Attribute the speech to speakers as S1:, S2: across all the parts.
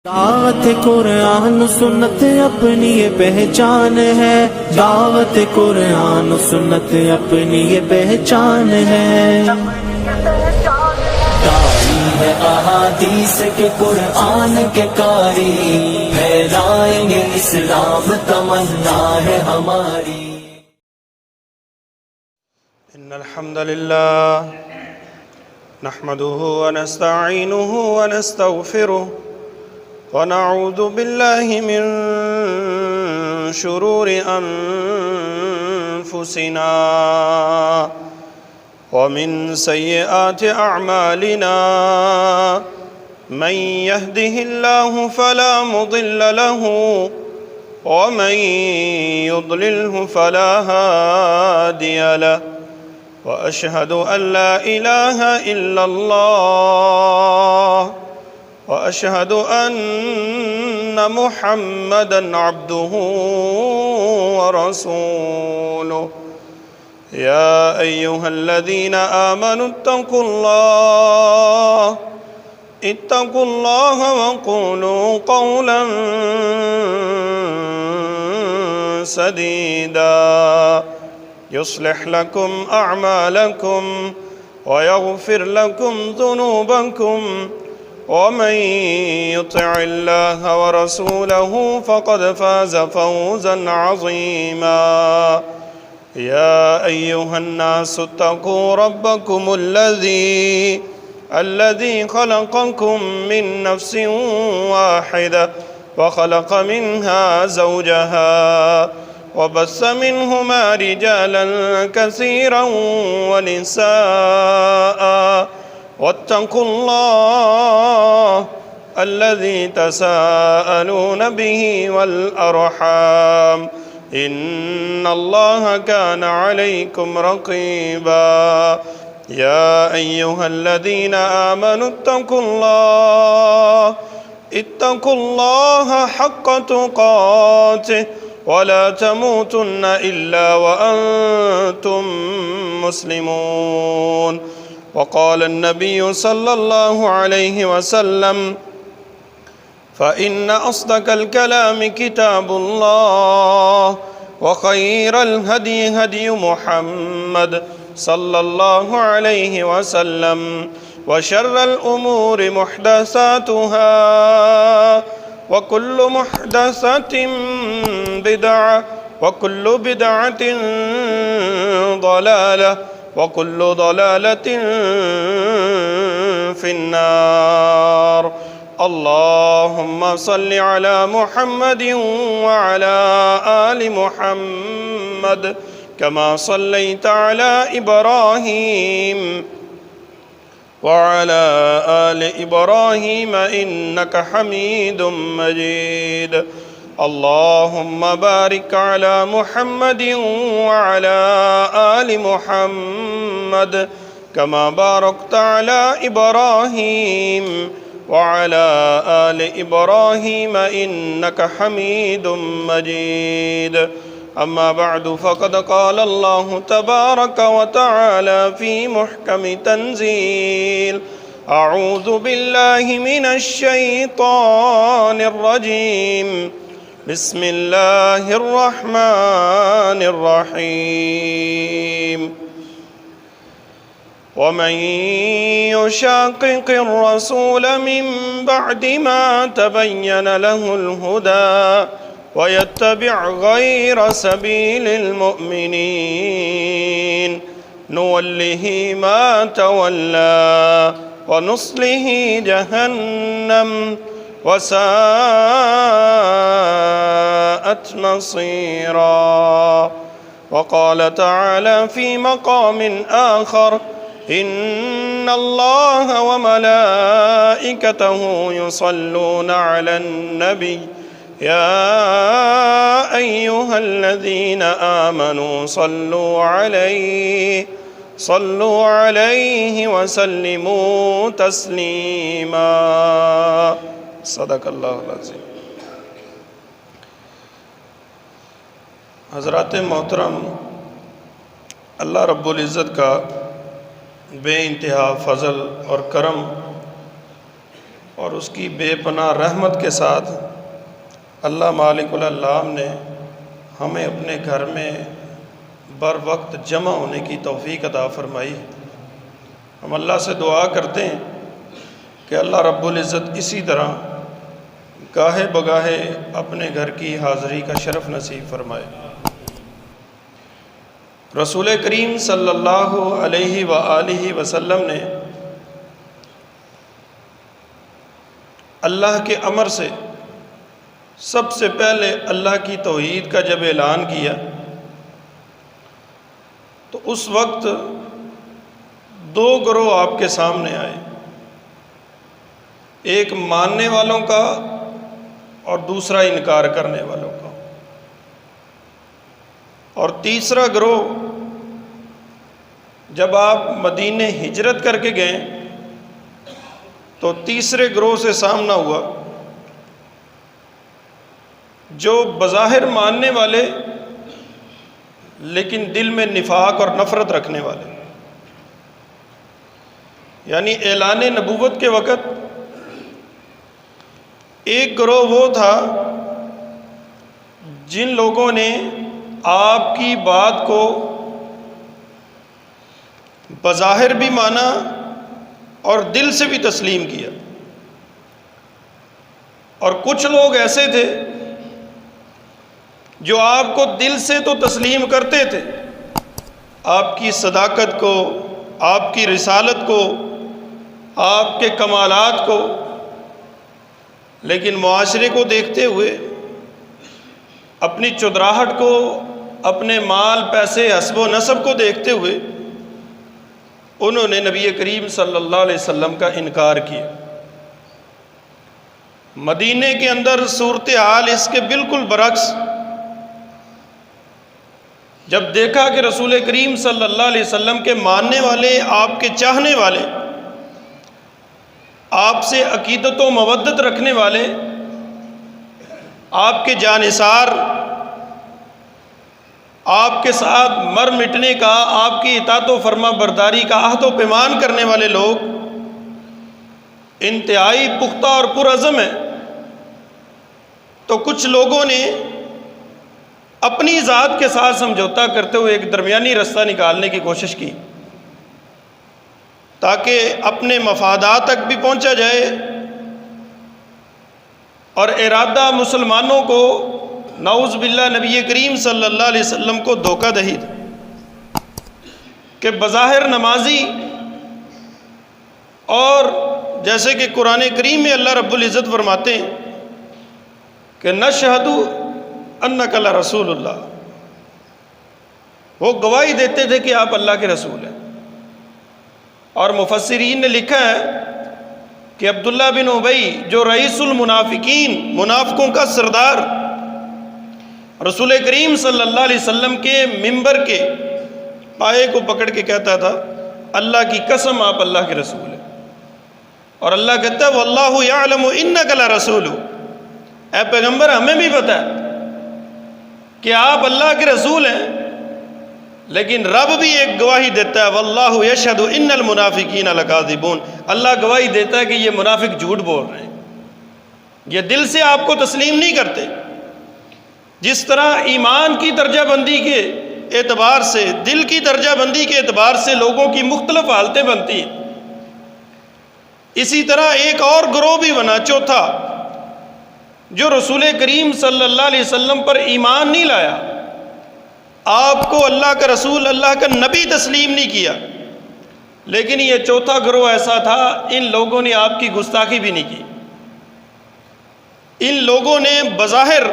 S1: دعوت قرآن سنت اپنی یہ پہچان ہے، دعوت قرآن سنت اپنی یہ پہچان ہے، داعی ہے احادیث کے قرآن کے قاری، پھیلائیں گے اسلام تمنا ہے ہماری۔
S2: ان الحمد للہ نحمده ونستعینه ونستغفره ونعوذ بالله من شرور أنفسنا ومن سيئات أعمالنا من يهده الله فلا مضل له ومن يضلله فلا هادي له وأشهد أن لا إله إلا الله وأشهد أن محمدًا عبده ورسوله يا أيها الذين آمنوا اتقوا الله وقولوا قولا سديدا يصلح لكم أعمالكم ويغفر لكم ذنوبكم ومن يطع الله ورسوله فقد فاز فوزا عظيما يا أيها الناس اتقوا ربكم الذي خلقكم من نفس واحدة وخلق منها زوجها وبث منهما رجالا كثيرا ونساء واتقوا الله الذي تساءلون به والأرحام إن الله كان عليكم رقيبا يا أيها الذين آمنوا اتقوا الله حق تقاته ولا تموتن إلا وأنتم مسلمون وقال النبي صلى الله عليه وسلم فإن أصدق الكلام كتاب الله وخير الهدي هدي محمد صلى الله عليه وسلم وشر الأمور محدثاتها وكل محدثة بدعة وكل بدعة ضلالة وكل ضلالة في النار اللهم صل على محمد وعلى آل محمد كما صليت على إبراهيم وعلى آل إبراهيم إنك حميد مجيد اللهم بارك على محمد وعلى آل محمد كما باركت على إبراهيم وعلى آل إبراهيم إنك حميد مجيد أما بعد فقد قال الله تبارك وتعالى في محكم تنزيل أعوذ بالله من الشيطان الرجيم بسم الله الرحمن الرحيم ومن يشاقق الرسول من بعد ما تبين له الهدى ويتبع غير سبيل المؤمنين نوله ما تولى ونصله جهنم وساءت مصيرا وقال تعالى في مقام آخر إن الله وملائكته يصلون على النبي يا أيها الذين آمنوا صلوا عليه وسلموا تسليما صدق اللہ العظیم۔ حضرات محترم، اللہ رب العزت کا بے انتہا فضل اور کرم اور اس کی بے پناہ رحمت کے ساتھ اللہ مالک العلام نے ہمیں اپنے گھر میں بر وقت جمع ہونے کی توفیق عطا فرمائی۔ ہم اللہ سے دعا کرتے ہیں کہ اللہ رب العزت اسی طرح گاہے بگاہے اپنے گھر کی حاضری کا شرف نصیب فرمائے۔ رسول کریم صلی اللہ علیہ وآلہ وسلم نے اللہ کے امر سے سب سے پہلے اللہ کی توحید کا جب اعلان کیا تو اس وقت دو گروہ آپ کے سامنے آئے، ایک ماننے والوں کا اور دوسرا انکار کرنے والوں کا، اور تیسرا گروہ جب آپ مدینے ہجرت کر کے گئے تو تیسرے گروہ سے سامنا ہوا جو بظاہر ماننے والے لیکن دل میں نفاق اور نفرت رکھنے والے، یعنی اعلان نبوت کے وقت ایک گروہ وہ تھا جن لوگوں نے آپ کی بات کو بظاہر بھی مانا اور دل سے بھی تسلیم کیا، اور کچھ لوگ ایسے تھے جو آپ کو دل سے تو تسلیم کرتے تھے، آپ کی صداقت کو، آپ کی رسالت کو، آپ کے کمالات کو، لیکن معاشرے کو دیکھتے ہوئے، اپنی چودراہٹ کو، اپنے مال پیسے حسب و نسب کو دیکھتے ہوئے انہوں نے نبی کریم صلی اللہ علیہ وسلم کا انکار کیا۔ مدینے کے اندر صورتحال اس کے بالکل برعکس، جب دیکھا کہ رسول کریم صلی اللہ علیہ وسلم کے ماننے والے، آپ کے چاہنے والے، آپ سے عقیدت و مودت رکھنے والے، آپ کے جانثار، آپ کے ساتھ مر مٹنے کا، آپ کی اطاعت و فرما برداری کا عہد و پیمان کرنے والے لوگ انتہائی پختہ اور پرعزم ہیں، تو کچھ لوگوں نے اپنی ذات کے ساتھ سمجھوتا کرتے ہوئے ایک درمیانی رستہ نکالنے کی کوشش کی تاکہ اپنے مفادات تک بھی پہنچا جائے، اور ارادہ مسلمانوں کو نعوذ باللہ نبی کریم صلی اللہ علیہ وسلم کو دھوکہ دہی تھا کہ بظاہر نمازی، اور جیسے کہ قرآن کریم میں اللہ رب العزت فرماتے ہیں کہ نشہد انک لرسول اللہ، وہ گواہی دیتے تھے کہ آپ اللہ کے رسول ہیں، اور مفسرین نے لکھا ہے کہ عبداللہ بن ابی جو رئیس المنافقین، منافقوں کا سردار، رسول کریم صلی اللہ علیہ وسلم کے منبر کے پائے کو پکڑ کے کہتا تھا اللہ کی قسم آپ اللہ کے رسول ہیں، اور اللہ کہتا ہے واللہ یعلم انک لرسول، اے پیغمبر ہمیں بھی پتہ ہے کہ آپ اللہ کے رسول ہیں، لیکن رب بھی ایک گواہی دیتا ہے واللہ یشہد ان المنافقین لکاذبون، اللہ گواہی دیتا ہے کہ یہ منافق جھوٹ بول رہے ہیں، یہ دل سے آپ کو تسلیم نہیں کرتے۔ جس طرح ایمان کی درجہ بندی کے اعتبار سے، دل کی درجہ بندی کے اعتبار سے لوگوں کی مختلف حالتیں بنتی ہیں، اسی طرح ایک اور گروہ بھی بنا، چوتھا، جو رسول کریم صلی اللہ علیہ وسلم پر ایمان نہیں لایا، آپ کو اللہ کا رسول، اللہ کا نبی تسلیم نہیں کیا، لیکن یہ چوتھا گروہ ایسا تھا، ان لوگوں نے آپ کی گستاخی بھی نہیں کی، ان لوگوں نے بظاہر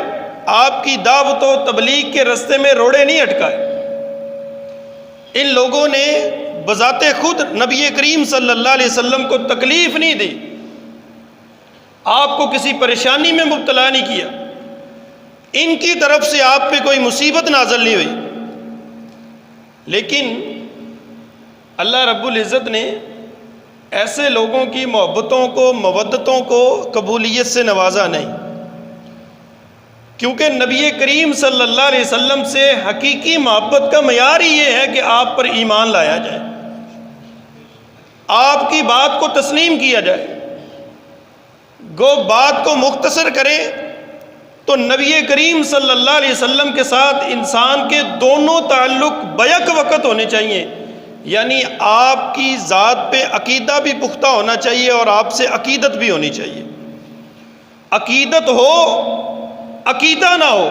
S2: آپ کی دعوت و تبلیغ کے رستے میں روڑے نہیں اٹکائے، ان لوگوں نے بذات خود نبی کریم صلی اللہ علیہ وسلم کو تکلیف نہیں دی، آپ کو کسی پریشانی میں مبتلا نہیں کیا، ان کی طرف سے آپ پہ کوئی مصیبت نازل نہیں ہوئی، لیکن اللہ رب العزت نے ایسے لوگوں کی محبتوں کو، مودتوں کو قبولیت سے نوازا نہیں، کیونکہ نبی کریم صلی اللہ علیہ وسلم سے حقیقی محبت کا معیار ہی یہ ہے کہ آپ پر ایمان لایا جائے، آپ کی بات کو تسلیم کیا جائے، گو بات کو مختصر کریں تو نبی کریم صلی اللہ علیہ وسلم کے ساتھ انسان کے دونوں تعلق بیک وقت ہونے چاہیے، یعنی آپ کی ذات پہ عقیدہ بھی پختہ ہونا چاہیے اور آپ سے عقیدت بھی ہونی چاہیے۔ عقیدت ہو، عقیدہ نہ ہو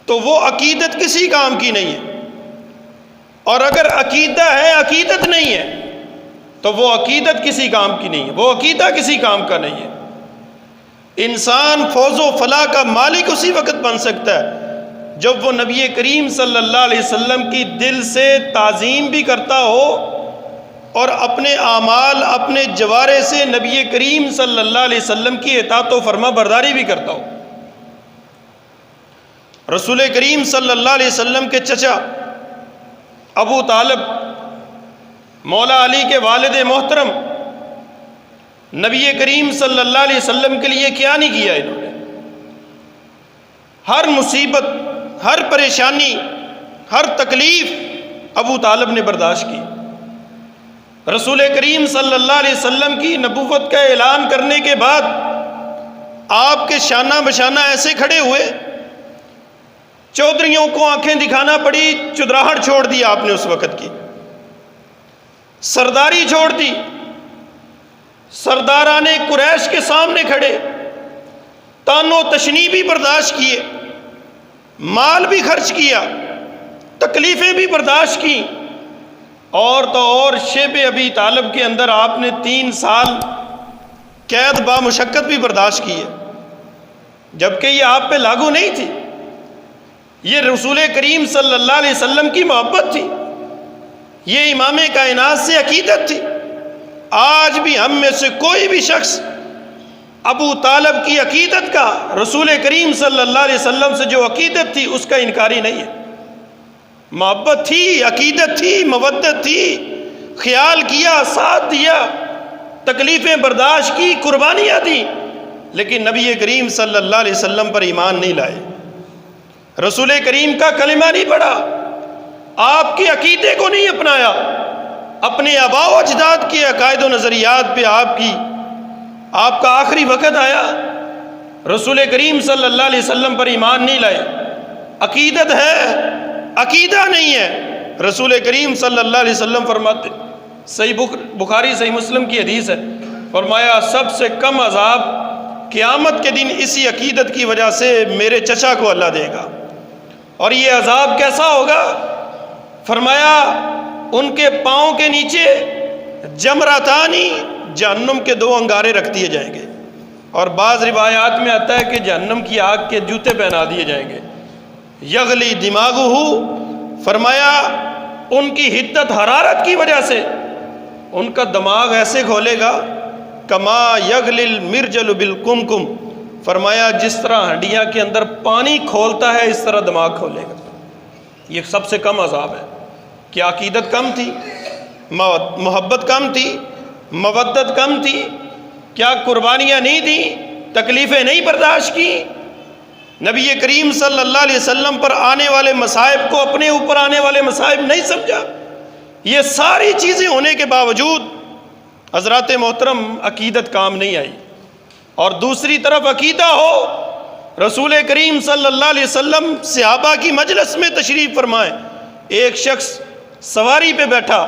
S2: تو وہ عقیدت کسی کام کی نہیں ہے، اور اگر عقیدہ ہے عقیدت نہیں ہے تو وہ عقیدت کسی کام کی نہیں ہے، وہ عقیدہ کسی کام کا نہیں ہے۔ انسان فوز و فلاح کا مالک اسی وقت بن سکتا ہے جب وہ نبی کریم صلی اللہ علیہ وسلم کی دل سے تعظیم بھی کرتا ہو اور اپنے اعمال، اپنے جوارے سے نبی کریم صلی اللہ علیہ وسلم کی اطاعت و فرما برداری بھی کرتا ہو۔ رسول کریم صلی اللہ علیہ وسلم کے چچا ابو طالب، مولا علی کے والد محترم، نبی کریم صلی اللہ علیہ وسلم کے لیے کیا نہیں کیا انہوں نے؟ ہر مصیبت، ہر پریشانی، ہر تکلیف ابو طالب نے برداشت کی۔ رسول کریم صلی اللہ علیہ وسلم کی نبوت کا اعلان کرنے کے بعد آپ کے شانہ بشانہ ایسے کھڑے ہوئے، چودھریوں کو آنکھیں دکھانا پڑی، چودراہٹ چھوڑ دی آپ نے اس وقت کی، سرداری چھوڑ دی، سرداران قریش کے سامنے کھڑے، طعن و تشنیع بھی برداشت کیے، مال بھی خرچ کیا، تکلیفیں بھی برداشت کی، اور تو اور شیب ابی طالب کے اندر آپ نے 3 سال قید با مشقت بھی برداشت کی ہے، جبکہ یہ آپ پہ لاگو نہیں تھی، یہ رسول کریم صلی اللہ علیہ وسلم کی محبت تھی، یہ امام کائنات سے عقیدت تھی۔ آج بھی ہم میں سے کوئی بھی شخص ابو طالب کی عقیدت کا، رسول کریم صلی اللہ علیہ وسلم سے جو عقیدت تھی اس کا انکاری نہیں ہے۔ محبت تھی، عقیدت تھی، مودت تھی، خیال کیا، ساتھ دیا، تکلیفیں برداشت کی، قربانیاں دی، لیکن نبی کریم صلی اللہ علیہ وسلم پر ایمان نہیں لائے، رسول کریم کا کلمہ نہیں پڑھا، آپ کے عقیدے کو نہیں اپنایا، اپنے آباء و اجداد کے عقائد و نظریات پہ آپ کا آخری وقت آیا، رسول کریم صلی اللہ علیہ وسلم پر ایمان نہیں لائے۔ عقیدت ہے، عقیدہ نہیں ہے۔ رسول کریم صلی اللہ علیہ وسلم فرماتے، صحیح بخاری صحیح مسلم کی حدیث ہے، فرمایا سب سے کم عذاب قیامت کے دن اسی عقیدت کی وجہ سے میرے چچا کو اللہ دے گا۔ اور یہ عذاب کیسا ہوگا؟ فرمایا ان کے پاؤں کے نیچے جمراتانی، جہنم کے 2 انگارے رکھ دیے جائیں گے، اور بعض روایات میں آتا ہے کہ جہنم کی آگ کے جوتے پہنا دیے جائیں گے۔ یغلی دماغہ، فرمایا ان کی حدت حرارت کی وجہ سے ان کا دماغ ایسے کھولے گا، کما یغلی المرجل بالکمکم، فرمایا جس طرح ہڈیاں کے اندر پانی کھولتا ہے اس طرح دماغ کھولے گا۔ یہ سب سے کم عذاب ہے۔ کیا عقیدت کم تھی؟ محبت کم تھی؟ مودت کم تھی؟ کیا قربانیاں نہیں تھیں؟ تکلیفیں نہیں برداشت کی؟ نبی کریم صلی اللہ علیہ وسلم پر آنے والے مصائب کو اپنے اوپر آنے والے مصائب نہیں سمجھا؟ یہ ساری چیزیں ہونے کے باوجود حضرات محترم عقیدت کام نہیں آئی۔ اور دوسری طرف عقیدہ ہو، رسول کریم صلی اللہ علیہ وسلم صحابہ کی مجلس میں تشریف فرمائیں، ایک شخص سواری پہ بیٹھا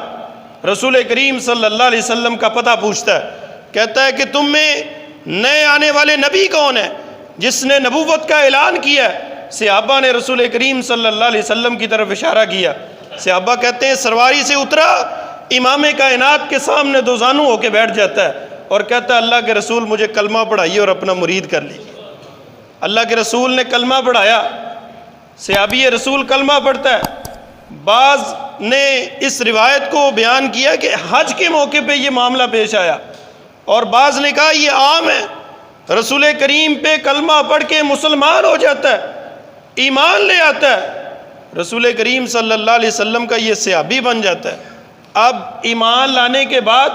S2: رسول کریم صلی اللہ علیہ وسلم کا پتہ پوچھتا ہے، کہتا ہے کہ تم میں نئے آنے والے نبی کون ہے جس نے نبوت کا اعلان کیا ہے؟ صحابہ نے رسول کریم صلی اللہ علیہ وسلم کی طرف اشارہ کیا۔ صحابہ کہتے ہیں سواری سے اترا، امام کائنات کے سامنے دوزانو ہو کے بیٹھ جاتا ہے اور کہتا ہے اللہ کے رسول مجھے کلمہ پڑھائیے اور اپنا مرید کر لیجیے۔ اللہ کے رسول نے کلمہ پڑھایا، صحابی رسول کلمہ پڑھتا ہے۔ بعض نے اس روایت کو بیان کیا کہ حج کے موقع پہ یہ معاملہ پیش آیا، اور بعض نے کہا یہ عام ہے، رسول کریم پہ کلمہ پڑھ کے مسلمان ہو جاتا ہے، ایمان لے آتا ہے، رسول کریم صلی اللہ علیہ وسلم کا یہ صحابی بن جاتا ہے۔ اب ایمان لانے کے بعد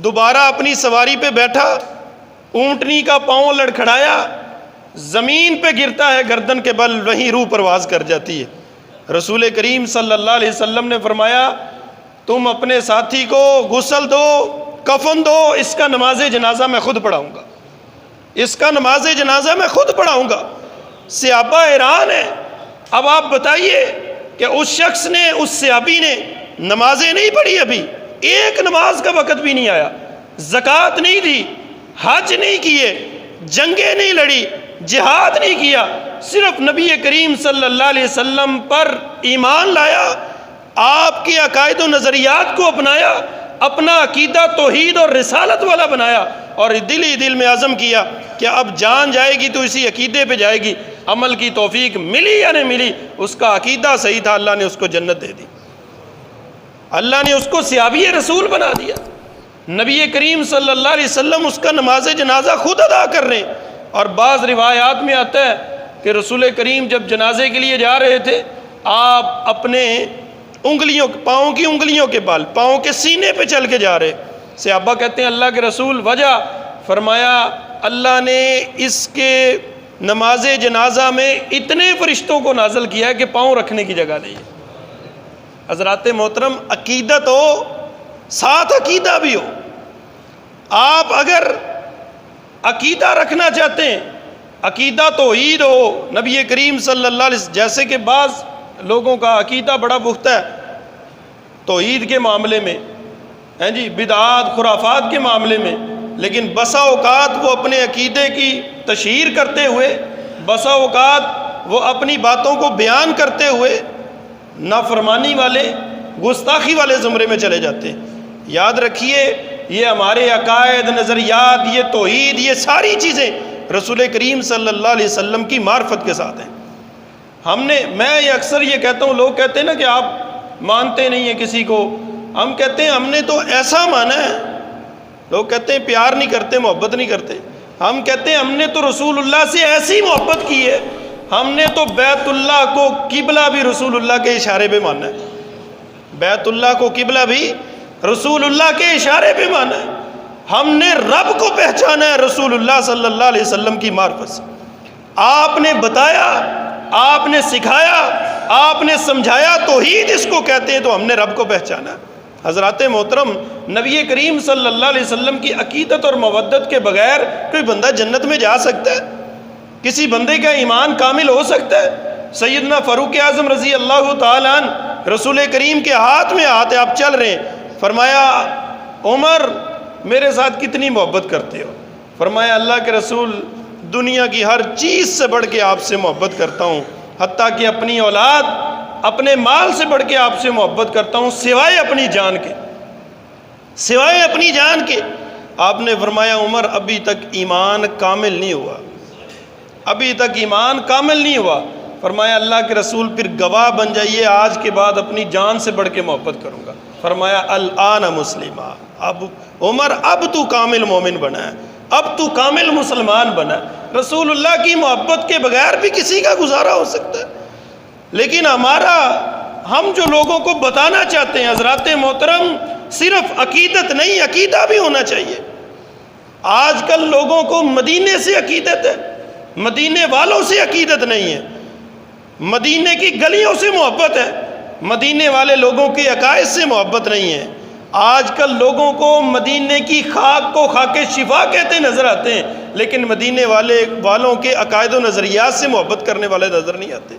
S2: دوبارہ اپنی سواری پہ بیٹھا، اونٹنی کا پاؤں لڑکھڑایا، زمین پہ گرتا ہے گردن کے بل، وہیں روح پرواز کر جاتی ہے۔ رسول کریم صلی اللہ علیہ وسلم نے فرمایا تم اپنے ساتھی کو غسل دو، کفن دو، اس کا نماز جنازہ میں خود پڑھاؤں گا، اس کا نماز جنازہ میں خود پڑھاؤں گا۔ صحابہ حیران ہے۔ اب آپ بتائیے کہ اس شخص نے، اس صحابی نے نمازیں نہیں پڑھی، ابھی ایک نماز کا وقت بھی نہیں آیا، زکوٰۃ نہیں دی، حج نہیں کیے، جنگیں نہیں لڑی، جہاد نہیں کیا، صرف نبی کریم صلی اللہ علیہ وسلم پر ایمان لایا، آپ کے عقائد و نظریات کو اپنایا، اپنا عقیدہ توحید اور رسالت والا بنایا، اور دل ہی دل میں عزم کیا کہ اب جان جائے گی تو اسی عقیدے پہ جائے گی۔ عمل کی توفیق ملی یا نہیں ملی، اس کا عقیدہ صحیح تھا، اللہ نے اس کو جنت دے دی، اللہ نے اس کو صحابی رسول بنا دیا۔ نبی کریم صلی اللہ علیہ وسلم اس کا نماز جنازہ خود ادا کر رہے ہیں۔ اور بعض روایات میں آتا ہے کہ رسول کریم جب جنازے کے لیے جا رہے تھے، آپ اپنے انگلیوں، پاؤں کی انگلیوں کے بال پاؤں کے سینے پہ چل کے جا رہے۔ صحابہ کہتے ہیں اللہ کے رسول وجہ؟ فرمایا اللہ نے اس کے نماز جنازہ میں اتنے فرشتوں کو نازل کیا ہے کہ پاؤں رکھنے کی جگہ نہیں ہے۔ حضرات محترم، عقیدت ہو، ساتھ عقیدہ بھی ہو۔ آپ اگر عقیدہ رکھنا چاہتے ہیں، عقیدہ توحید ہو، نبی کریم صلی اللہ علیہ وسلم، جیسے کہ بعض لوگوں کا عقیدہ بڑا پختہ ہے توحید کے معاملے میں، ہیں جی، بدعات خرافات کے معاملے میں، لیکن بسا اوقات وہ اپنے عقیدے کی تشہیر کرتے ہوئے، بسا اوقات وہ اپنی باتوں کو بیان کرتے ہوئے نافرمانی والے، گستاخی والے زمرے میں چلے جاتے ہیں۔ یاد رکھیے، یہ ہمارے عقائد، نظریات، یہ توحید، یہ ساری چیزیں رسول کریم صلی اللہ علیہ وسلم کی معرفت کے ساتھ ہیں۔ میں یہ اکثر یہ کہتا ہوں، لوگ کہتے ہیں نا کہ آپ مانتے نہیں ہیں کسی کو، ہم کہتے ہیں ہم نے تو ایسا مانا ہے۔ لوگ کہتے ہیں پیار نہیں کرتے، محبت نہیں کرتے، ہم کہتے ہیں ہم نے تو رسول اللہ سے ایسی محبت کی ہے، ہم نے تو بیت اللہ کو قبلہ بھی رسول اللہ کے اشارے پہ مانا ہے، بیت اللہ کو قبلہ بھی رسول اللہ کے اشارے پہ مانا ہے، ہم نے رب کو پہچانا ہے رسول اللہ صلی اللہ علیہ وسلم کی معرفت سے۔ آپ نے بتایا، آپ نے سکھایا، آپ نے سمجھایا، توحید اس کو کہتے ہیں، تو ہم نے رب کو پہچانا۔ حضرات محترم، نبی کریم صلی اللہ علیہ وسلم کی عقیدت اور مودت کے بغیر کوئی بندہ جنت میں جا سکتا ہے؟ کسی بندے کا ایمان کامل ہو سکتا ہے؟ سیدنا فاروق اعظم رضی اللہ تعالیٰ عنہ، رسول کریم کے ہاتھ میں ہاتھ، آپ چل رہے ہیں، فرمایا عمر میرے ساتھ کتنی محبت کرتے ہو؟ فرمایا اللہ کے رسول دنیا کی ہر چیز سے بڑھ کے آپ سے محبت کرتا ہوں، حتیٰ کہ اپنی اولاد، اپنے مال سے بڑھ کے آپ سے محبت کرتا ہوں، سوائے اپنی جان کے، سوائے اپنی جان کے۔ آپ نے فرمایا عمر ابھی تک ایمان کامل نہیں ہوا، ابھی تک ایمان کامل نہیں ہوا۔ فرمایا اللہ کے رسول پھر گواہ بن جائیے، آج کے بعد اپنی جان سے بڑھ کے محبت کروں گا۔ فرمایا الآن مسلمہ، اب عمر اب تو کامل مومن بنا ہے، اب تو کامل مسلمان بنا ہے۔ رسول اللہ کی محبت کے بغیر بھی کسی کا گزارا ہو سکتا ہے، لیکن ہم جو لوگوں کو بتانا چاہتے ہیں حضرات محترم، صرف عقیدت نہیں، عقیدہ بھی ہونا چاہیے۔ آج کل لوگوں کو مدینے سے عقیدت ہے، مدینے والوں سے عقیدت نہیں ہے، مدینے کی گلیوں سے محبت ہے، مدینے والے لوگوں کے عقائد سے محبت نہیں ہے۔ آج کل لوگوں کو مدینے کی خاک کو خاک شفا کہتے نظر آتے ہیں، لیکن مدینے والوں کے عقائد و نظریات سے محبت کرنے والے نظر نہیں آتے۔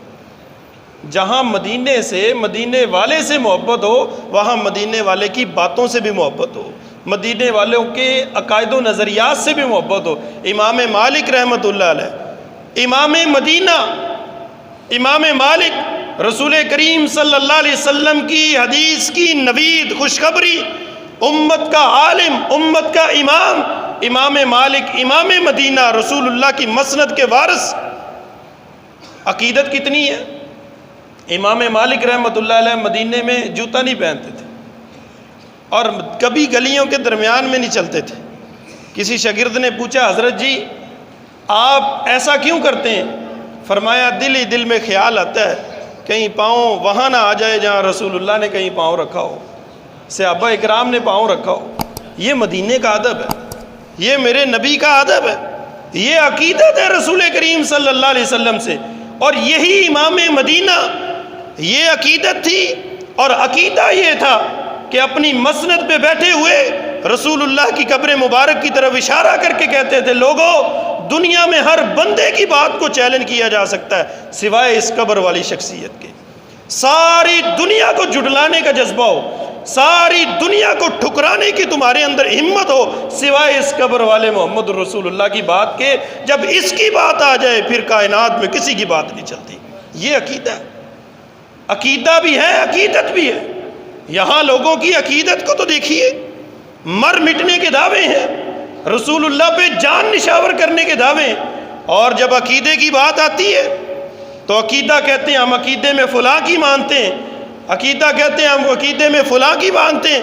S2: جہاں مدینے سے، مدینے والے سے محبت ہو، وہاں مدینے والے کی باتوں سے بھی محبت ہو، مدینے والوں کے عقائد و نظریات سے بھی محبت ہو۔ امام مالک رحمۃ اللہ علیہ، امام مدینہ، امام مالک رسول کریم صلی اللہ علیہ وسلم کی حدیث کی نوید، خوشخبری، امت کا عالم، امت کا امام، امام مالک، امام مدینہ، رسول اللہ کی مسند کے وارث۔ عقیدت کتنی ہے؟ امام مالک رحمۃ اللہ علیہ مدینے میں جوتا نہیں پہنتے تھے اور کبھی گلیوں کے درمیان میں نہیں چلتے تھے۔ کسی شاگرد نے پوچھا حضرت جی آپ ایسا کیوں کرتے ہیں؟ فرمایا دل ہی دل میں خیال آتا ہے کہیں پاؤں وہاں نہ آ جائے جہاں رسول اللہ نے کہیں پاؤں رکھا ہو، صحابہ اکرام نے پاؤں رکھا ہو۔ یہ مدینے کا ادب ہے، یہ میرے نبی کا ادب ہے، یہ عقیدت ہے رسول کریم صلی اللہ علیہ وسلم سے، اور یہی امام مدینہ، یہ عقیدت تھی اور عقیدہ یہ تھا کہ اپنی مسند پہ بیٹھے ہوئے رسول اللہ کی قبر مبارک کی طرف اشارہ کر کے کہتے تھے لوگوں دنیا میں ہر بندے کی بات کو چیلنج کیا جا سکتا ہے سوائے اس قبر والی شخصیت کے، ساری دنیا کو جھٹلانے کا جذبہ ہو، ساری دنیا کو ٹھکرانے کی تمہارے اندر ہمت ہو سوائے اس قبر والے محمد رسول اللہ کی بات کے، جب اس کی بات آ جائے پھر کائنات میں کسی کی بات نہیں چلتی۔ یہ عقیدہ ہے، عقیدہ بھی ہے عقیدت بھی ہے۔ یہاں لوگوں کی عقیدت کو تو دیکھیے، مر مٹنے کے دعوے ہیں، رسول اللہ پہ جان نشاور کرنے کے دعوے ہیں، اور جب عقیدے کی بات آتی ہے تو عقیدہ کہتے ہیں ہم عقیدے میں فلاں کی مانتے ہیں، عقیدہ کہتے ہیں ہم عقیدے میں فلاں کی مانتے ہیں،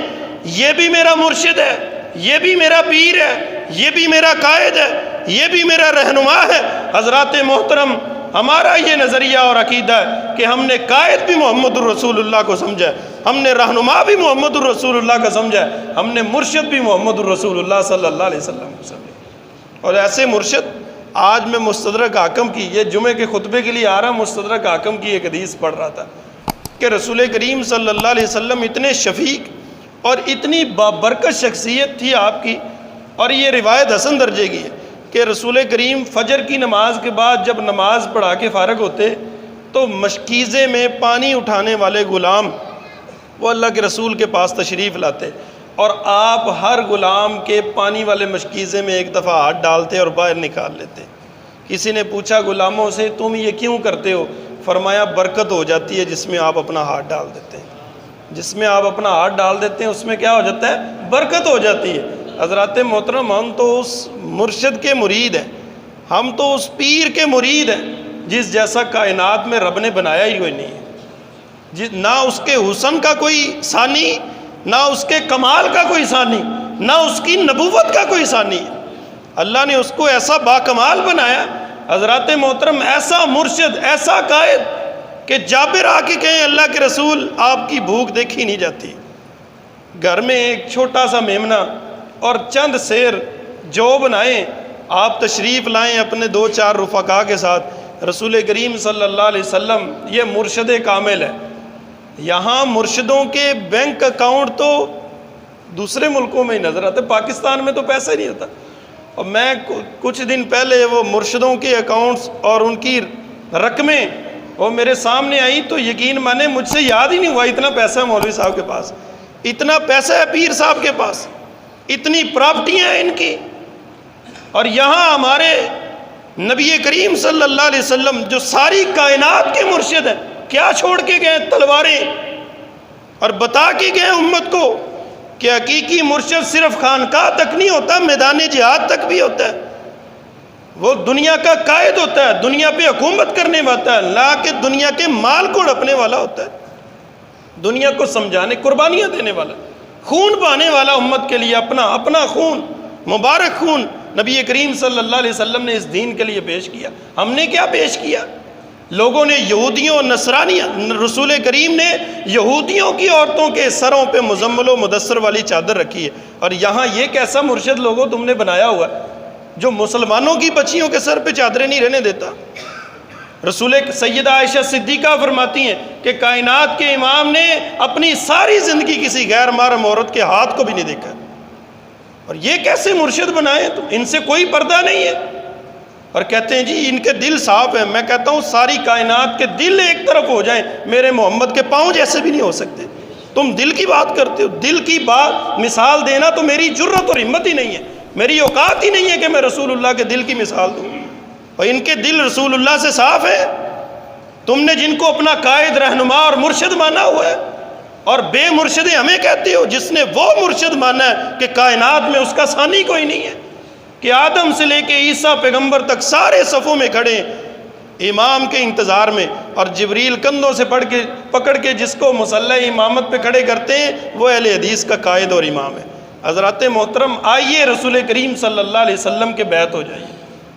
S2: یہ بھی میرا مرشد ہے، یہ بھی میرا پیر ہے، یہ بھی میرا قائد ہے، یہ بھی میرا رہنما ہے۔ حضرات محترم، ہمارا یہ نظریہ اور عقیدہ ہے کہ ہم نے قائد بھی محمد الرسول اللہ کو سمجھا ہے، ہم نے رہنما بھی محمد الرسول اللہ کا سمجھا ہے، ہم نے مرشد بھی محمد الرسول اللہ صلی اللہ علیہ وسلم کو سمجھا۔ اور ایسے مرشد، آج میں مستدرک حاکم کی، یہ جمعے کے خطبے کے لیے آ رہا، مستدرک حاکم کی ایک حدیث پڑھ رہا تھا کہ رسول کریم صلی اللہ علیہ وسلم اتنے شفیق اور اتنی بابرکت شخصیت تھی آپ کی، اور یہ روایت حسن درجے کی ہے کہ رسول کریم فجر کی نماز کے بعد جب نماز پڑھا کے فارغ ہوتے تو مشکیزے میں پانی اٹھانے والے غلام وہ اللہ کے رسول کے پاس تشریف لاتے، اور آپ ہر غلام کے پانی والے مشکیزے میں ایک دفعہ ہاتھ ڈالتے اور باہر نکال لیتے۔ کسی نے پوچھا غلاموں سے تم یہ کیوں کرتے ہو؟ فرمایا برکت ہو جاتی ہے جس میں آپ اپنا ہاتھ ڈال دیتے ہیں، جس میں آپ اپنا ہاتھ ڈال دیتے ہیں اس میں کیا ہو جاتا ہے؟ برکت ہو جاتی ہے۔ حضرات محترم، ہم تو اس مرشد کے مرید ہیں، ہم تو اس پیر کے مرید ہیں جس جیسا کائنات میں رب نے بنایا ہی کوئی نہیں ہے، نہ اس کے حسن کا کوئی ثانی، نہ اس کے کمال کا کوئی ثانی، نہ اس کی نبوت کا کوئی ثانی ہے۔ اللہ نے اس کو ایسا باکمال بنایا، حضرات محترم، ایسا مرشد، ایسا قائد کہ جابر آ کے کہیں اللہ کے رسول آپ کی بھوک دیکھی نہیں جاتی، گھر میں ایک چھوٹا سا میمنہ اور چند سیر جو بنائیں، آپ تشریف لائیں اپنے 2-4 رفقا کے ساتھ، رسول کریم صلی اللہ علیہ وسلم یہ مرشد کامل ہے۔ یہاں مرشدوں کے بینک اکاؤنٹ تو دوسرے ملکوں میں ہی نظر آتے، پاکستان میں تو پیسہ ہی نہیں ہوتا۔ اور میں کچھ دن پہلے وہ مرشدوں کے اکاؤنٹس اور ان کی رقمیں وہ میرے سامنے آئیں تو یقین مانے مجھ سے یاد ہی نہیں ہوا اتنا پیسہ ہے مولوی صاحب کے پاس، اتنا پیسہ ہے پیر صاحب کے پاس، اتنی پراپرٹیاں ہیں ان کی۔ اور یہاں ہمارے نبی کریم صلی اللہ علیہ وسلم جو ساری کائنات کے مرشد ہیں، کیا چھوڑ کے گئے؟ تلواریں، اور بتا کے گئے امت کو کہ حقیقی مرشد صرف خانقاہ تک نہیں ہوتا، میدان جہاد تک بھی ہوتا ہے، وہ دنیا کا قائد ہوتا ہے، دنیا پہ حکومت کرنے والا ہے، لا کے دنیا کے مال کو ہڑپنے والا ہوتا ہے، دنیا کو سمجھانے، قربانیاں دینے والا، خون بہانے والا امت کے لیے، اپنا خون، مبارک خون نبی کریم صلی اللہ علیہ وسلم نے اس دین کے لیے پیش کیا۔ ہم نے کیا پیش کیا؟ لوگوں نے یہودیوں، نصرانیوں، رسول کریم نے یہودیوں کی عورتوں کے سروں پہ مزمل و مدثر والی چادر رکھی ہے، اور یہاں یہ کیسا مرشد لوگوں تم نے بنایا ہوا ہے جو مسلمانوں کی بچیوں کے سر پہ چادریں نہیں رہنے دیتا۔ رسول سیدہ عائشہ صدیقہ فرماتی ہیں کہ کائنات کے امام نے اپنی ساری زندگی کسی غیر محرم عورت کے ہاتھ کو بھی نہیں دیکھا، اور یہ کیسے مرشد بنائے؟ تو ان سے کوئی پردہ نہیں ہے، اور کہتے ہیں جی ان کے دل صاف ہیں۔ میں کہتا ہوں ساری کائنات کے دل ایک طرف ہو جائیں، میرے محمد کے پاؤں جیسے بھی نہیں ہو سکتے۔ تم دل کی بات کرتے ہو، دل کی بات مثال دینا تو میری جرت اور ہمت ہی نہیں ہے، میری اوقات ہی نہیں ہے کہ میں رسول اللہ کے دل کی مثال دوں، اور ان کے دل رسول اللہ سے صاف ہے۔ تم نے جن کو اپنا قائد، رہنما اور مرشد مانا ہوا ہے، اور بے مرشد ہمیں کہتے ہو جس نے وہ مرشد مانا ہے کہ کائنات میں اس کا ثانی کوئی نہیں ہے، کہ آدم سے لے کے عیسیٰ پیغمبر تک سارے صفوں میں کھڑے امام کے انتظار میں، اور جبریل کندھوں سے پکڑ کے جس کو مصلی امامت پہ کھڑے کرتے ہیں وہ اہل حدیث کا قائد اور امام ہے۔ حضرات محترم، آئیے رسول کریم صلی اللہ علیہ وسلم کے بیعت ہو جائیے،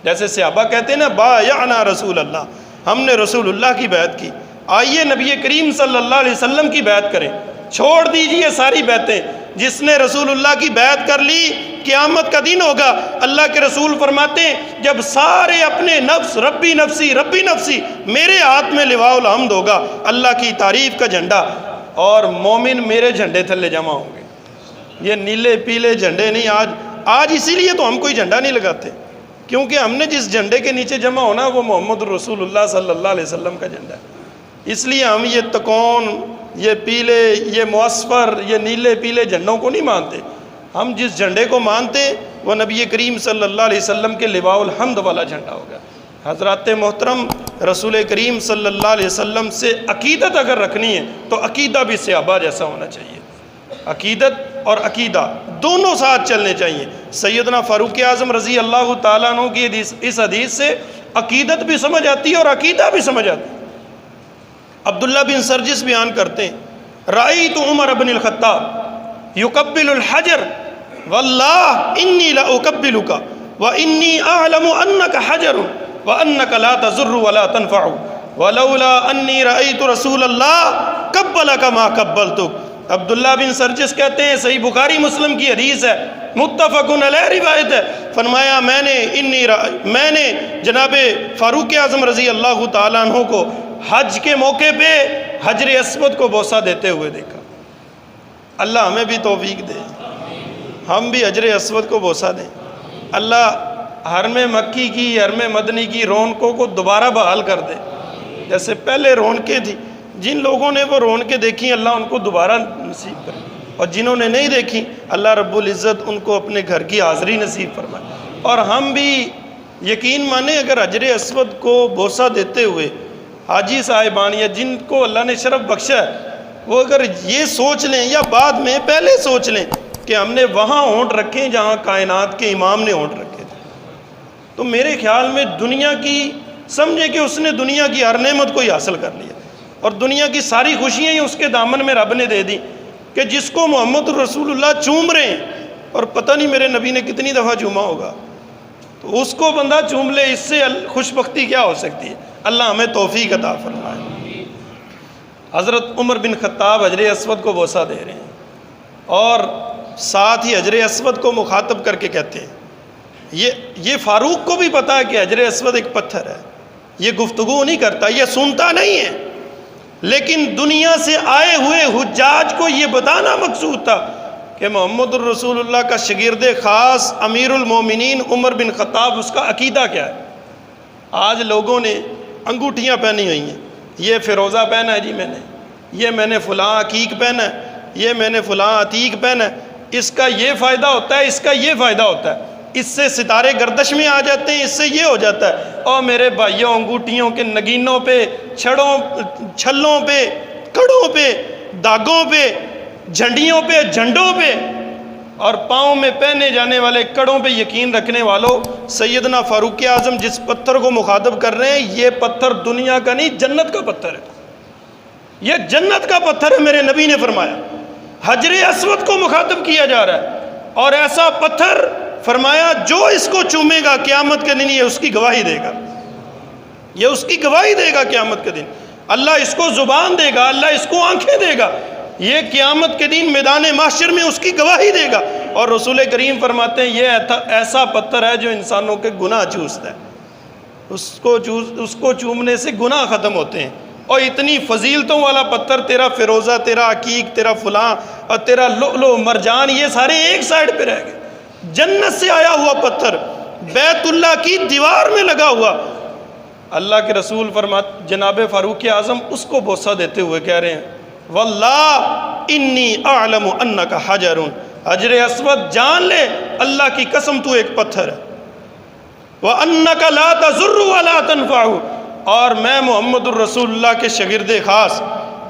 S2: جیسے صحابہ کہتے ہیں نا بایعنا رسول اللہ، ہم نے رسول اللہ کی بیعت کی، آئیے نبی کریم صلی اللہ علیہ وسلم کی بیعت کریں، چھوڑ دیجئے ساری بیعتیں۔ جس نے رسول اللہ کی بیعت کر لی قیامت کا دن ہوگا، اللہ کے رسول فرماتے ہیں جب سارے اپنے نفس، ربی نفسی ربی نفسی، میرے ہاتھ میں لواء الحمد ہوگا، اللہ کی تعریف کا جھنڈا، اور مومن میرے جھنڈے تھلے جمع ہوں گے۔ یہ نیلے پیلے جھنڈے نہیں. آج اسی لیے تو ہم کوئی جھنڈا نہیں لگاتے، کیونکہ ہم نے جس جھنڈے کے نیچے جمع ہونا وہ محمد رسول اللہ صلی اللہ علیہ وسلم کا جھنڈا ہے. اس لیے ہم یہ تکون، یہ پیلے، یہ معصفر، یہ نیلے پیلے جھنڈوں کو نہیں مانتے. ہم جس جھنڈے کو مانتے وہ نبی کریم صلی اللہ علیہ وسلم کے لواء الحمد والا جھنڈا ہوگا. حضرات محترم، رسول کریم صلی اللہ علیہ وسلم سے عقیدت اگر رکھنی ہے تو عقیدہ بھی صحابہ جیسا ہونا چاہیے. عقیدت اور عقیدہ دونوں ساتھ چلنے چاہیے. سیدنا فاروق اعظم رضی اللہ تعالیٰ عنہ کی اس حدیث سے عقیدت بھی سمجھ آتی ہے اور عقیدہ بھی سمجھ آتی ہے. عبداللہ بن سرجس بیان کرتے ہیں، رأیت عمر بن الخطاب یقبل الحجر واللہ انی لاقبلک وانی اعلم انک حجر وانک لا تضر ولا تنفع ولولا انی رأیت رسول اللہ قبلک ما قبلتک. عبداللہ بن سرجس کہتے ہیں، صحیح بخاری مسلم کی حدیث ہے، متفق علیہ روایت ہے، فرمایا میں نے جناب فاروق اعظم رضی اللہ تعالیٰ عنہ کو حج کے موقع پہ حجر اسود کو بوسہ دیتے ہوئے دیکھا. اللہ ہمیں بھی توفیق دے، ہم بھی حجر اسود کو بوسہ دیں. اللہ حرم مکی کی، حرم مدنی کی رونقوں کو دوبارہ بحال کر دے. جیسے پہلے رونقیں تھیں، جن لوگوں نے وہ رونقیں دیکھی اللہ ان کو دوبارہ نصیب کرے، اور جنہوں نے نہیں دیکھی اللہ رب العزت ان کو اپنے گھر کی حاضری نصیب فرمائے. اور ہم بھی یقین مانیں، اگر حجر اسود کو بوسہ دیتے ہوئے حاجی صاحبان یا جن کو اللہ نے شرف بخشا ہے، وہ اگر یہ سوچ لیں یا بعد میں پہلے سوچ لیں کہ ہم نے وہاں ہونٹ رکھے جہاں کائنات کے امام نے ہونٹ رکھے تھے، تو میرے خیال میں دنیا کی، سمجھے کہ اس نے دنیا کی ہر نعمت کو ہی حاصل کر لیا، اور دنیا کی ساری خوشیاں ہی اس کے دامن میں رب نے دے دی. کہ جس کو محمد رسول اللہ چوم رہے ہیں، اور پتہ نہیں میرے نبی نے کتنی دفعہ چوما ہوگا، تو اس کو بندہ چوم لے، اس سے خوش بختی کیا ہو سکتی ہے. اللہ ہمیں توفیق عطا فرمائے. حضرت عمر بن خطاب حجر اسود کو بوسہ دے رہے ہیں، اور ساتھ ہی حجر اسود کو مخاطب کر کے کہتے ہیں، یہ فاروق کو بھی پتا ہے کہ حجر اسود ایک پتھر ہے، یہ گفتگو نہیں کرتا، یہ سنتا نہیں ہے، لیکن دنیا سے آئے ہوئے حجاج کو یہ بتانا مقصود تھا کہ محمد الرسول اللہ کا شاگرد خاص امیر المومنین عمر بن خطاب، اس کا عقیدہ کیا ہے. آج لوگوں نے انگوٹھیاں پہنی ہوئی ہیں، یہ فیروزہ پہنا ہے جی میں نے فلاں عقیق پہنا ہے، یہ میں نے فلاں عتیق پہنا ہے، اس کا یہ فائدہ ہوتا ہے، اس کا یہ فائدہ ہوتا ہے، اس سے ستارے گردش میں آ جاتے ہیں، اس سے یہ ہو جاتا ہے. اور میرے بھائیوں، انگوٹھیوں کے نگینوں پہ، چھلوں پہ، کڑوں پہ، داغوں پہ، جھنڈیوں پہ، جھنڈوں پہ، اور پاؤں میں پہنے جانے والے کڑوں پہ یقین رکھنے والوں، سیدنا فاروق اعظم جس پتھر کو مخاطب کر رہے ہیں، یہ پتھر دنیا کا نہیں، جنت کا پتھر ہے. یہ جنت کا پتھر ہے، میرے نبی نے فرمایا. حجر اسود کو مخاطب کیا جا رہا ہے، اور ایسا پتھر فرمایا جو اس کو چومے گا قیامت کے دن یہ اس کی گواہی دے گا، یہ اس کی گواہی دے گا قیامت کے دن. اللہ اس کو زبان دے گا، اللہ اس کو آنکھیں دے گا، یہ قیامت کے دن میدان محشر میں اس کی گواہی دے گا. اور رسول کریم فرماتے ہیں یہ ایسا پتھر ہے جو انسانوں کے گناہ چوستا ہے، اس کو چومنے سے گناہ ختم ہوتے ہیں. اور اتنی فضیلتوں والا پتھر، تیرا فیروزہ، تیرا عقیق، تیرا فلاں اور تیرا لؤلؤ مرجان، یہ سارے ایک سائیڈ پہ رہ گئے. جنت سے آیا ہوا پتھر بیت اللہ کی دیوار میں لگا ہوا. اللہ کے رسول فرماتے، جناب فاروق اعظم اس کو بوسہ دیتے ہوئے کہہ رہے ہیں، واللہ انی اعلم انک حجر، حجر اسود جان لے اللہ کی قسم تو ایک پتھر ہے، وانک لا تضر ولا تنفع، اور میں محمد الرسول اللہ کے شاگرد خاص،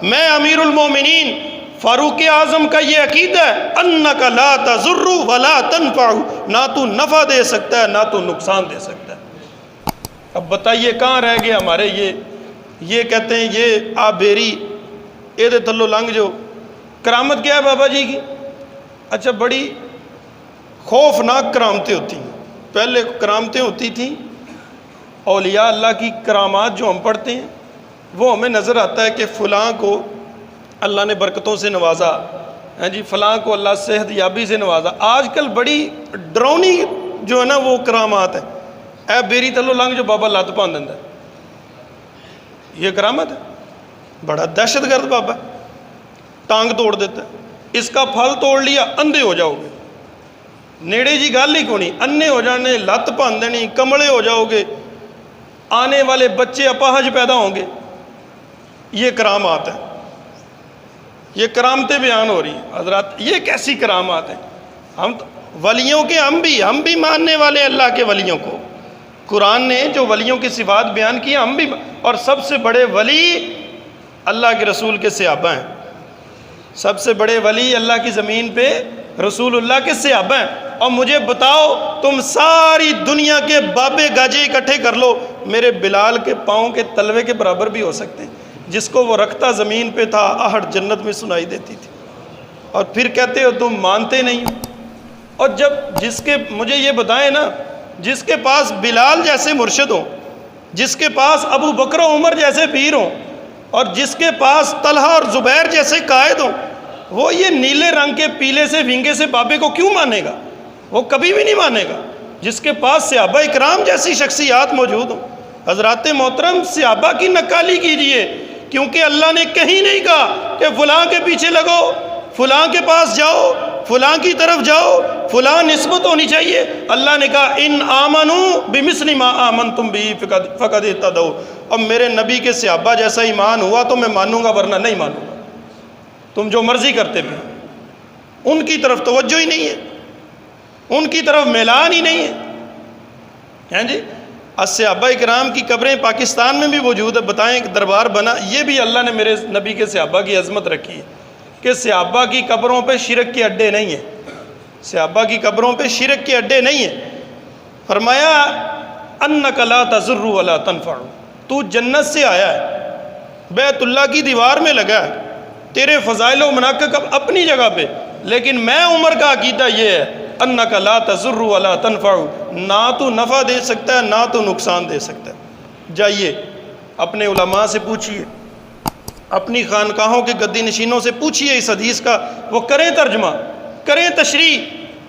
S2: میں امیر المومنین فاروق اعظم کا یہ عقیدہ ہے، انک لا تضر ولا تنفع، نہ تو نفع دے سکتا ہے نہ تو نقصان دے سکتا ہے. اب بتائیے کہاں رہ گیا ہمارے یہ کہتے ہیں یہ آپ بیری اے تھلو لنگ جو کرامت کیا ہے بابا جی کی. اچھا، بڑی خوفناک کرامتیں ہوتی ہیں. پہلے کرامتیں ہوتی تھیں، اولیاء اللہ کی کرامات جو ہم پڑھتے ہیں وہ ہمیں نظر آتا ہے کہ فلاں کو اللہ نے برکتوں سے نوازا، ہاں جی، فلاں کو اللہ صحت یابی سے نوازا. آج کل بڑی ڈرونی جو ہے نا وہ کرامات ہیں. اے بیری تھلو لنگ جو بابا لت پان دیندا ہے، یہ کرامت ہے. بڑا دہشت گرد بابا ہے، ٹانگ توڑ دیتا ہے. اس کا پھل توڑ لیا اندھے ہو جاؤ گے. نیڑے جی گل ہی کونی, انے ہو جانے, لت بھن دینی, کملے ہو جاؤ گے, آنے والے بچے اپاہج پیدا ہوں گے. یہ کرامات ہیں, یہ کرامتیں بیان ہو رہی ہیں حضرات. یہ کیسی کرامات ہیں؟ ہم ولیوں کے ہم بھی ماننے والے اللہ کے ولیوں کو. قرآن نے جو ولیوں کی صفات بیان کی ہم بھی, اور سب سے بڑے ولی اللہ کے رسول کے صحابہ ہیں. سب سے بڑے ولی اللہ کی زمین پہ رسول اللہ کے صحابہ ہیں. اور مجھے بتاؤ, تم ساری دنیا کے بابے گاجے اکٹھے کر لو, میرے بلال کے پاؤں کے تلوے کے برابر بھی ہو سکتے ہیں. جس کو وہ رکھتا زمین پہ تھا, آہٹ جنت میں سنائی دیتی تھی. اور پھر کہتے ہو تم مانتے نہیں. اور جب جس کے, مجھے یہ بتائیں نا, جس کے پاس بلال جیسے مرشد ہوں, جس کے پاس ابو بکر و عمر جیسے پیر ہوں, اور جس کے پاس طلحہ اور زبیر جیسے قائد ہوں, وہ یہ نیلے رنگ کے پیلے سے ونگے سے بابے کو کیوں مانے گا؟ وہ کبھی بھی نہیں مانے گا. جس کے پاس صحابہ اکرام جیسی شخصیات موجود ہوں. حضرات محترم, صحابہ کی نقالی کیجئے, کیونکہ اللہ نے کہیں نہیں کہا کہ فلاں کے پیچھے لگو, فلاں کے پاس جاؤ, فلاں کی طرف جاؤ, فلاں نسبت ہونی چاہیے. اللہ نے کہا ان آمنوا بمثل ما آمنتم به فقد اهتدوا. اور میرے نبی کے صحابہ جیسا ایمان ہوا تو میں مانوں گا, ورنہ نہیں مانوں گا. تم جو مرضی کرتے بھی, ان کی طرف توجہ ہی نہیں ہے, ان کی طرف میلان ہی نہیں ہے. ہیں جی, صحابہ اکرام کی قبریں پاکستان میں بھی موجود ہے. بتائیں کہ دربار بنا, یہ بھی اللہ نے میرے نبی کے صحابہ کی عظمت رکھی ہے کہ صحابہ کی قبروں پہ شرک کے اڈے نہیں ہیں. صحابہ کی قبروں پہ شرک کے اڈے نہیں ہیں. فرمایا انک لا تضر ولا تنفع, تو جنت سے آیا ہے, بیت اللہ کی دیوار میں لگا ہے, تیرے فضائل و مناقب اپنی جگہ پہ, لیکن میں عمر کا عقیدہ یہ ہے انک لا تضر ولا تنفع, نہ تو نفع دے سکتا ہے نہ تو نقصان دے سکتا ہے. جائیے اپنے علماء سے پوچھئے, اپنی خانقاہوں کے گدی نشینوں سے پوچھئے اس حدیث کا, وہ کریں ترجمہ, کریں تشریح,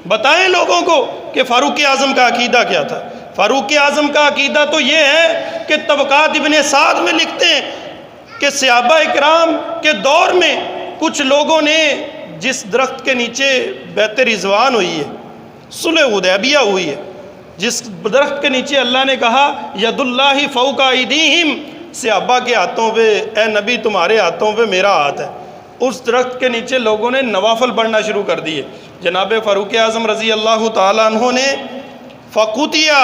S2: بتائیں لوگوں کو کہ فاروق اعظم کا عقیدہ کیا تھا. فاروق اعظم کا عقیدہ تو یہ ہے کہ طبقات ابن سعد میں لکھتے ہیں کہ صحابہ اکرام کے دور میں کچھ لوگوں نے جس درخت کے نیچے بیعت رضوان ہوئی ہے, صلح حدیبیہ ہوئی ہے, جس درخت کے نیچے اللہ نے کہا ید اللہ فوق ایدیہم, صحابہ کے ہاتھوں پہ, اے نبی تمہارے ہاتھوں پہ میرا ہاتھ ہے, اس درخت کے نیچے لوگوں نے نوافل پڑھنا شروع کر دیے. جناب فاروق اعظم رضی اللہ تعالیٰ عنہ نے فقوتیہ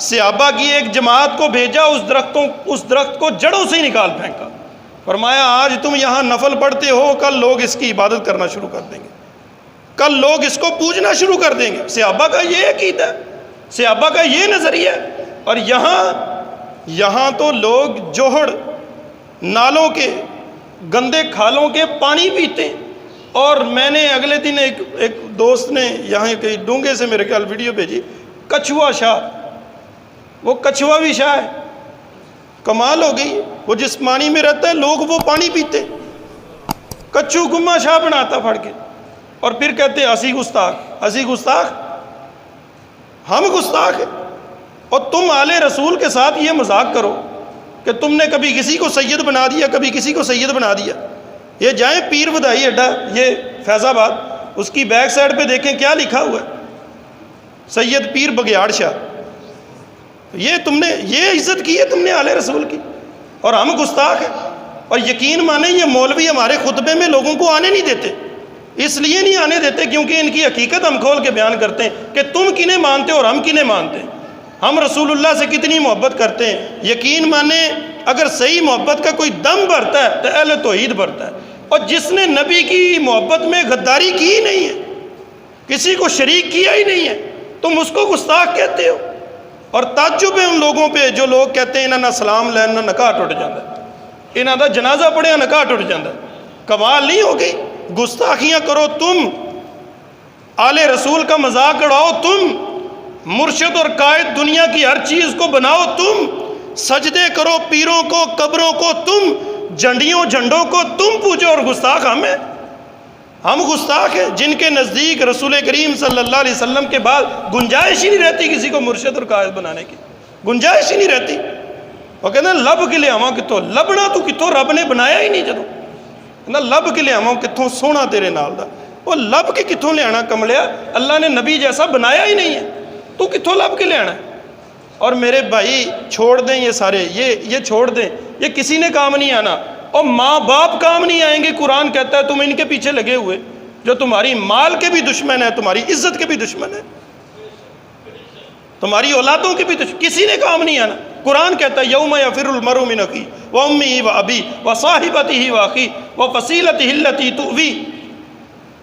S2: صحابہ کی ایک جماعت کو بھیجا, اس درخت کو جڑوں سے ہی نکال پھینکا. فرمایا آج تم یہاں نفل پڑھتے ہو, کل لوگ اس کی عبادت کرنا شروع کر دیں گے, کل لوگ اس کو پوجنا شروع کر دیں گے. صحابہ کا یہ عقیدہ ہے, صحابہ کا یہ نظریہ ہے. اور یہاں تو لوگ جوہڑ نالوں کے گندے کھالوں کے پانی پیتے ہیں. اور میں نے اگلے دن ایک دوست نے یہاں کئی ڈونگے سے میرے خیال ویڈیو بھیجی, کچھوا شاہ, وہ کچھوا بھی شاہ ہے, کمال ہو گئی. وہ جس پانی میں رہتا ہے لوگ وہ پانی پیتے, کچھو گما شاہ بناتا پھڑ کے, اور پھر کہتے ہیں اسی گستاخ, اسی گستاخ, ہم گستاخ ہیں. اور تم آل رسول کے ساتھ یہ مذاق کرو کہ تم نے کبھی کسی کو سید بنا دیا, کبھی کسی کو سید بنا دیا. یہ جائیں پیر بدائی اڈا, یہ فیض آباد, اس کی بیک سائڈ پہ دیکھیں کیا لکھا ہوا ہے, سید پیر بگیاڑ شاہ. یہ تم نے یہ عزت کی ہے تم نے آل رسول کی, اور ہم گستاخ ہیں. اور یقین مانیں یہ مولوی ہمارے خطبے میں لوگوں کو آنے نہیں دیتے, اس لیے نہیں آنے دیتے کیونکہ ان کی حقیقت ہم کھول کے بیان کرتے ہیں کہ تم کنہیں مانتے ہو اور ہم کنہیں مانتے ہیں, ہم رسول اللہ سے کتنی محبت کرتے ہیں. یقین مانیں اگر صحیح محبت کا کوئی دم بھرتا ہے تو اہل توحید بھرتا ہے. اور جس نے نبی کی محبت میں غداری کی ہی نہیں ہے, کسی کو شریک کیا ہی نہیں ہے, تم اس کو گستاخ کہتے ہو. اور تعجب ہے ان لوگوں پہ جو لوگ کہتے ہیں انہاں نہ سلام لین نہ نکاح ٹوٹ جاتا ہے, انہاں دا جنازہ پڑھیا نکاح ٹوٹ جاتا ہے. کمال نہیں ہو گئی؟ گستاخیاں کرو تم, آل رسول کا مذاق اڑاؤ تم, مرشد اور قائد دنیا کی ہر چیز کو بناؤ تم, سجدے کرو پیروں کو, قبروں کو تم, جھنڈیوں جھنڈوں کو تم پوجو, اور گستاخ ہم ہیں. ہم گستاخ ہیں جن کے نزدیک رسول کریم صلی اللہ علیہ وسلم کے بعد گنجائش ہی نہیں رہتی کسی کو مرشد اور قائد بنانے کی, گنجائش ہی نہیں رہتی. وہ کہتے ہیں لب کے لے آواں کتوں, لبنا تو کتوں رب نے بنایا ہی نہیں, جدوں لب کے لے آواں کتوں سونا تیرے نال دا, وہ لب کے کتوں لے آنا کملیا؟ اللہ نے نبی جیسا بنایا ہی نہیں ہے، تو کتوں لب کے لے آنا ہے؟ اور میرے بھائی چھوڑ دیں یہ سارے، یہ چھوڑ دیں، یہ کسی نے کام نہیں آنا، اور ماں باپ کام نہیں آئیں گے۔ قرآن کہتا ہے تم ان کے پیچھے لگے ہوئے جو تمہاری مال کے بھی دشمن ہے، تمہاری عزت کے بھی دشمن ہے، تمہاری اولادوں کے بھی دشمن، کسی نے کام نہیں آنا۔ قرآن کہتا ہے یوم یفر المرء من اخیہ وامہ وابیہ وصاحبتہ واخیہ وفصیلتہ التی تؤویہ،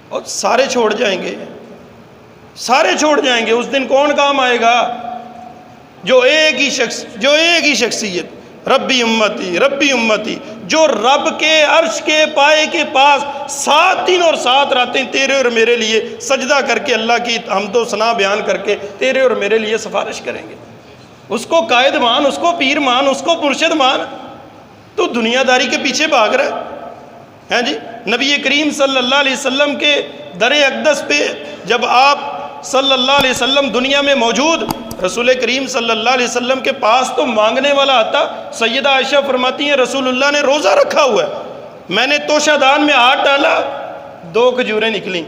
S2: اور سارے چھوڑ جائیں گے، سارے چھوڑ جائیں گے۔ اس دن کون کام آئے گا؟ جو ایک ہی شخصیت، ربی امتی ربی امتی، جو رب کے عرش کے پائے کے پاس 7 دن اور 7 راتیں تیرے اور میرے لیے سجدہ کر کے اللہ کی حمد و ثنا بیان کر کے تیرے اور میرے لیے سفارش کریں گے۔ اس کو قائد مان، اس کو پیر مان، اس کو مرشد مان، تو دنیا داری کے پیچھے بھاگ رہا ہے۔ ہیں جی، نبی کریم صلی اللہ علیہ وسلم کے در اقدس پہ جب آپ صلی اللہ علیہ وسلم دنیا میں موجود، رسول کریم صلی اللہ علیہ وسلم کے پاس تو مانگنے والا آتا۔ سیدہ عائشہ فرماتی ہیں رسول اللہ نے روزہ رکھا ہوا ہے، میں نے توشہ دان میں ہاتھ ڈالا، 2 کھجوریں نکلیں۔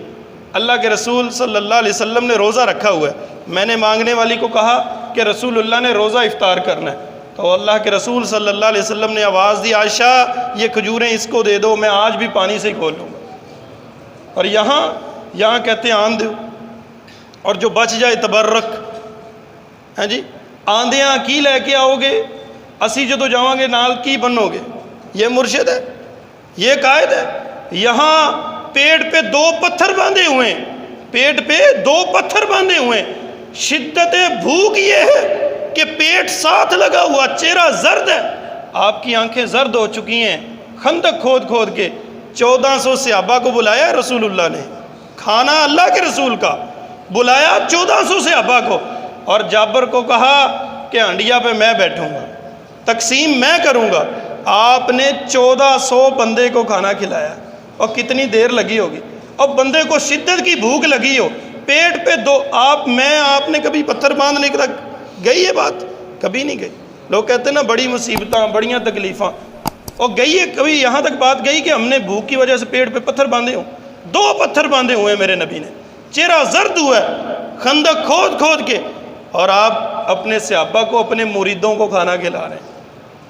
S2: اللہ کے رسول صلی اللہ علیہ وسلم نے روزہ رکھا ہوا ہے، میں نے مانگنے والی کو کہا کہ رسول اللہ نے روزہ افطار کرنا ہے، تو اللہ کے رسول صلی اللہ علیہ وسلم نے آواز دی عائشہ یہ کھجوریں اس کو دے دو، میں آج بھی پانی سے ہی کھول لوں گا۔ اور یہاں کہتے ہیں آن دو، اور جو بچ جائے تبرک۔ ہیں جی، آندیاں کی لے کے آؤ گے، اسی جدو جاؤں گے نال کی بنو گے۔ یہ مرشد ہے، یہ قائد ہے۔ یہاں پیٹ پہ 2 پتھر باندھے ہوئے ہیں، پیٹ پہ 2 پتھر باندھے ہوئے ہیں۔ شدت بھوک یہ ہے کہ پیٹ ساتھ لگا ہوا، چہرہ زرد ہے، آپ کی آنکھیں زرد ہو چکی ہیں۔ خندق کھود کے 1400 صحابہ کو بلایا رسول اللہ نے، کھانا اللہ کے رسول کا، بلایا 1400 صحابہ کو، اور جابر کو کہا کہ ہنڈیا پہ میں بیٹھوں گا، تقسیم میں کروں گا۔ آپ نے 1400 بندے کو کھانا کھلایا، اور کتنی دیر لگی ہوگی، اور بندے کو شدت کی بھوک لگی ہو، پیٹ پہ 2 آپ نے کبھی پتھر باندھنے تک گئی ہے بات؟ کبھی نہیں گئی۔ لوگ کہتے ہیں نا بڑی مصیبتاں، بڑیاں تکلیفاں، اور گئی ہے کبھی یہاں تک بات گئی کہ ہم نے بھوک کی وجہ سے پیٹ پہ پتھر باندھے ہوں؟ 2 پتھر باندھے ہوئے میرے نبی نے، چہرہ زرد ہوا ہے، خندق کھود کے، اور آپ اپنے صحابہ کو، اپنے مریدوں کو کھانا کھلا رہے ہیں۔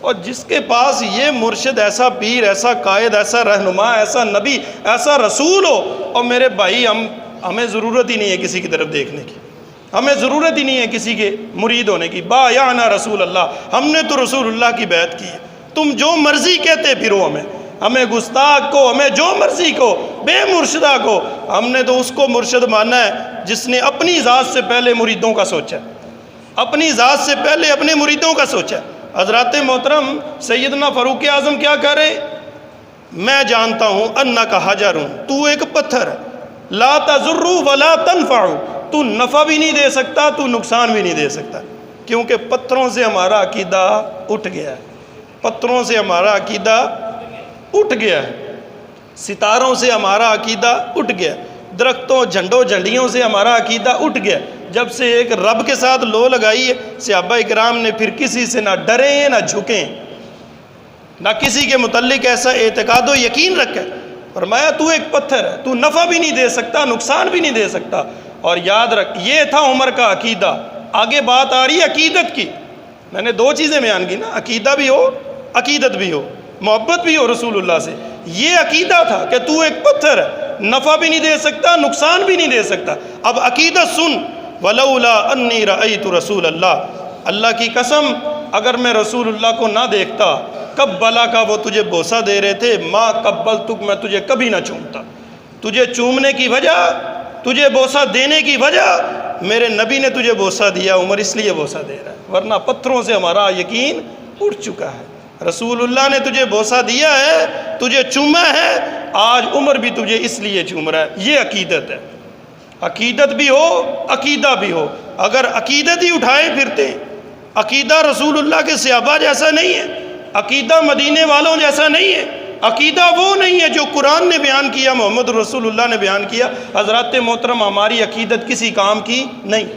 S2: اور جس کے پاس یہ مرشد، ایسا پیر، ایسا قائد، ایسا رہنما، ایسا نبی، ایسا رسول ہو، اور میرے بھائی ہمیں ضرورت ہی نہیں ہے کسی کی طرف دیکھنے کی، ہمیں ضرورت ہی نہیں ہے کسی کے مرید ہونے کی۔ بایعنا رسول اللہ، ہم نے تو رسول اللہ کی بیعت کی ہے، تم جو مرضی کہتے پھرو، ہمیں گستاخ کو، ہمیں جو مرضی کو، بے مرشدہ کو، ہم نے تو اس کو مرشد ماننا ہے جس نے اپنی ذات سے پہلے مریدوں کا سوچا، اپنی ذات سے پہلے اپنے مریدوں کا سوچا۔ حضرات محترم سیدنا فاروق اعظم کیا کہہ رہے؟ میں جانتا ہوں انک حجر، تو ایک پتھر ہے، لا تضر ولا تنفع، تو نفع بھی نہیں دے سکتا، تو نقصان بھی نہیں دے سکتا، کیونکہ پتھروں سے ہمارا عقیدہ اٹھ گیا ہے، پتھروں سے ہمارا عقیدہ اٹھ گیا ہے، ستاروں سے ہمارا عقیدہ اٹھ گیا، درختوں، جھنڈوں، جھنڈیوں سے ہمارا عقیدہ اٹھ گیا۔ جب سے ایک رب کے ساتھ لو لگائی ہے، صحابہ کرام نے پھر کسی سے نہ ڈریں نہ جھکیں، نہ کسی کے متعلق ایسا اعتقاد و یقین رکھے۔ فرمایا تو ایک پتھر ہے، تو نفع بھی نہیں دے سکتا، نقصان بھی نہیں دے سکتا۔ اور یاد رکھ، یہ تھا عمر کا عقیدہ۔ آگے بات آ رہی ہے عقیدت کی، میں نے 2 چیزیں بیان کی نا، عقیدہ بھی ہو، عقیدت بھی ہو، محبت بھی ہو رسول اللہ سے۔ یہ عقیدہ تھا کہ تو ایک پتھر ہے، نفع بھی نہیں دے سکتا، نقصان بھی نہیں دے سکتا۔ اب عقیدت سن، وَلَوْلَا أَنِّي رَأَيْتُ رَسُولَ اللَّهِ، اللہ کی قسم اگر میں رسول اللہ کو نہ دیکھتا، قبلہ کا وہ تجھے بوسہ دے رہے تھے، ما قبلتک، میں تجھے کبھی نہ چومتا۔ تجھے چومنے کی وجہ، تجھے بوسہ دینے کی وجہ، میرے نبی نے تجھے بوسہ دیا، عمر اس لیے بوسہ دے رہا ہے، ورنہ پتھروں سے ہمارا یقین اٹھ چکا ہے۔ رسول اللہ نے تجھے بوسہ دیا ہے، تجھے چوما ہے، آج عمر بھی تجھے اس لیے چوم رہا ہے۔ یہ عقیدت ہے، عقیدت بھی ہو، عقیدہ بھی ہو۔ اگر عقیدت ہی اٹھائے پھرتے، عقیدہ رسول اللہ کے صحابہ جیسا نہیں ہے، عقیدہ مدینے والوں جیسا نہیں ہے، عقیدہ وہ نہیں ہے جو قرآن نے بیان کیا، محمد رسول اللہ نے بیان کیا۔ حضرات محترم، ہماری عقیدت کسی کام کی نہیں،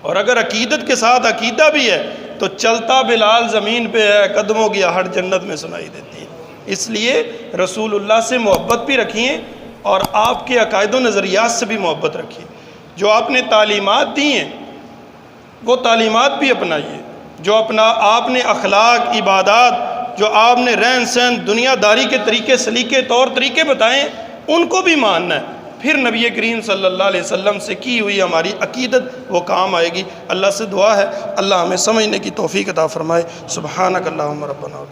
S2: اور اگر عقیدت کے ساتھ عقیدہ بھی ہے تو چلتا بلال زمین پہ ہے، قدموں کی آہٹ جنت میں سنائی دیتی ہے۔ اس لیے رسول اللہ سے محبت بھی رکھیں، اور آپ کے عقائد و نظریات سے بھی محبت رکھیے. جو آپ نے تعلیمات دی ہیں وہ تعلیمات بھی اپنائیے. جو آپ نے اخلاق، عبادات، جو آپ نے رہن سہن، دنیا داری کے طریقے، سلیقے، طور طریقے بتائیں، ان کو بھی ماننا ہے. پھر نبی کریم صلی اللہ علیہ وسلم سے کی ہوئی ہماری عقیدت وہ کام آئے گی. اللہ سے دعا ہے اللہ ہمیں سمجھنے کی توفیق عطا فرمائے. سبحانک اللہم ربنا.